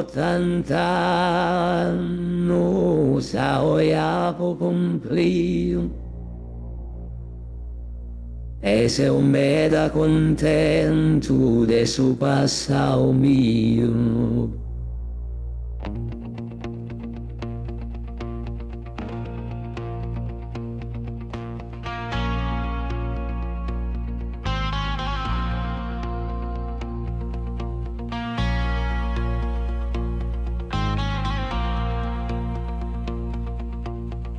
80 ya por cumplir. Ese hombre da contento de su pasado mío.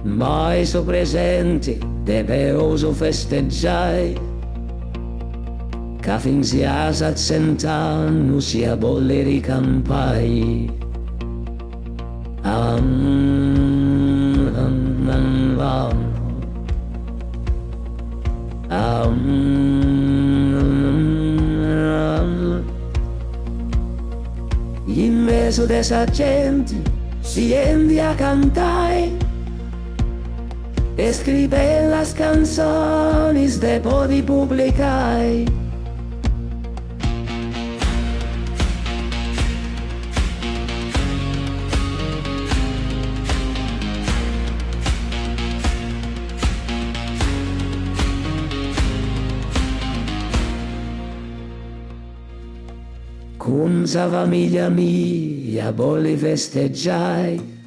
Mai so presente deve oso festeggiare, che fin si ha 700 anni si a bolle ricampai. In mezzo dessa gente si endi a cantare e scrive las canzoni dopo di pubblicare. Con sa famiglia mia voglio festeggiare,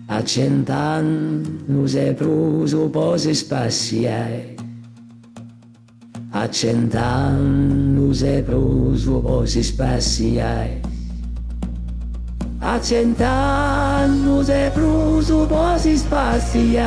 a 100 anni se pruso posi spaziare. A 100 anni se pruso posi spaziare. A 100 anni se pruso posi spaziare.